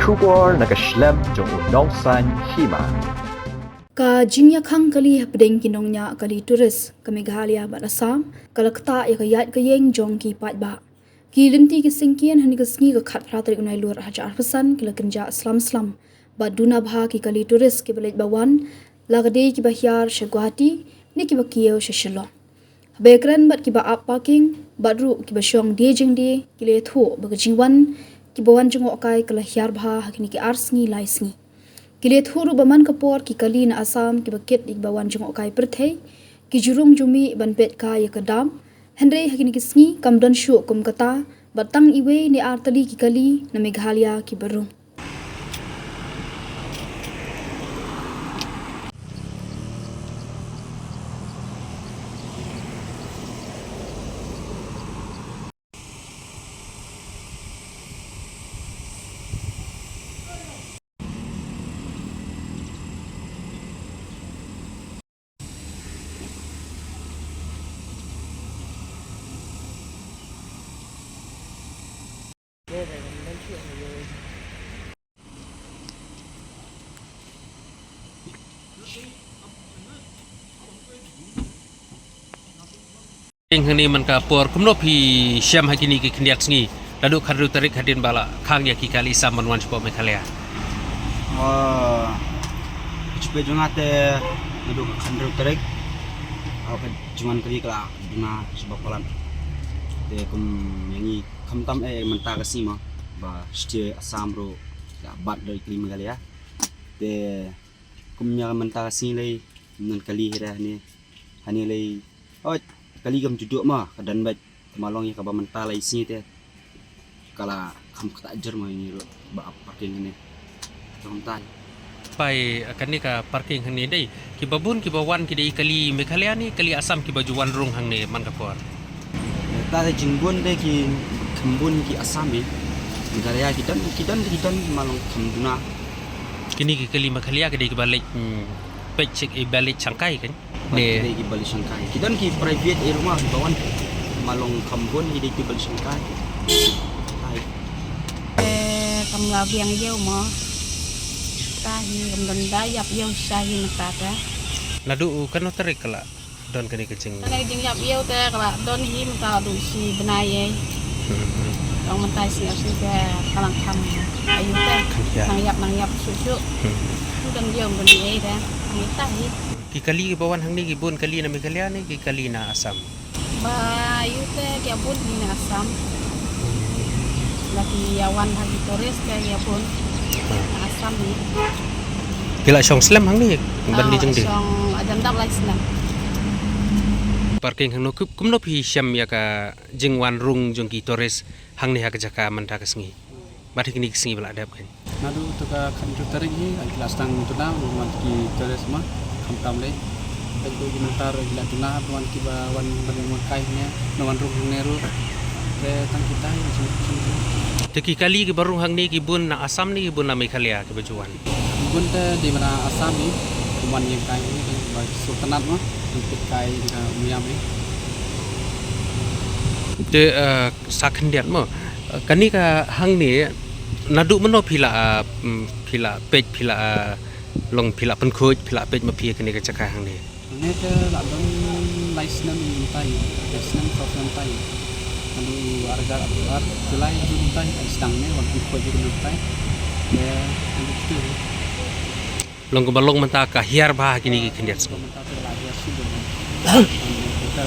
Shubor nakaslem jong unong san hima. Ka jingya khang kali hapdeng kinongnya kali turis ka Meghalaya ba Assam kalakta ya kayat kayeng jong ki pat ba ki linti ki singkian hani ka sngi ka khat pratri unai lur hajar pesan kila kenja slam ba duna bha ki kali turis ki belet bawan lagade ki bahyar shagwati ni ki bakiyo shishalo bekran bat ki ba up parking badru ki ba shong die jing die ki le thu ba jiwan ki bawan jong okai kala hyar bha hakini ki arsngi laisngi Kilet huru baman kapor ki kali na Assam ki bakit ik bawan jong okai perthei ki jurung jumi ban pet ka ya kadam henry hakini ki sngi kamdan shu kum kata batang iwe ni artali ki kali na Meghalaya ki barung Ini man ka por kumno pi syam hakini ki kniak sngi lalu khadru tarik hadin bala khang ya ki kali saman wan spo Meghalaya Cuba jungate nadu khandru tarik apa jungan kali kala duna sebab kolan te kum yangi khamtam menta kasi ma ba stie Assam ro ya bat dari kali Meghalaya te kum nya menta kasi lay nan kali hira ni hani lay kali gam duduk mah kadan bat malong ya kaba mental isi teh kala kam kata ajar mah ini ba parking ini tontai pai akan ni ka parking hang ni dai ki babun ki bawan ki dai kali Meghalaya ni kali Assam ki bajuan rung hang ni man ka por ta jingbun deh ki kembun ki Assam ni Meghalaya kidan malong kembuna kini ki kali Meghalaya ki dai ki balik pecek balik Shanghai kan ni ki balik Shanghai kidan ki private rumah di bawah malong kambun ki balik Shanghai cầm là viang dâu mà ta hi cầm đần đá dập dâu sai hi mà ta ta ladu kan tarik kala don kani kecing ta này jeng dập dâu ta kala don hi mà ta du si benai ye dong mà ta si asi ta kalang kam ayu ta nang yap susu tu dan dâu ben ye ta ni ta hi ki kali ki bawan hang ni ki bun kali na Meghalaya ni ki kali na Assam ba ayu ta kia pun ni na Assam lagi yawan hagi turis kayak pun Assam ni kila syong slam hang ni bandi jeng de syong ajam dak lai slam parking hang no kumno pi syam ya ka jingwan rung jong ki turis hang ni ha ka jaka man ta ka sngi bathi kini sngi bala adap kan nadu to ka khandru tarik hi agila stang tuna wan ki teres ma khamtam le tagdo gi mentar agila tuna wan ki ba wan ban kai nya no wan rung neru te tang kita hi te ki kali ki barung hang ni ki bun na Assam ni ki bun na Meghalaya ki bajuan bun te di mana Assam ni kuman yang kai ni ba sultanat ma untuk kai ka muyam ni te sakhendiat mo kani ka hang ni nadu meno phila pej phila long phila pen khoj phila pej ma phia kani ka chaka hang ni ne te la don laisnan tai laisnan profan tai lalu harga luar selai itu tai stangnya waktu khoj itu tai ya itu long ko balong manta ka hiar ba kini ki khendiat kita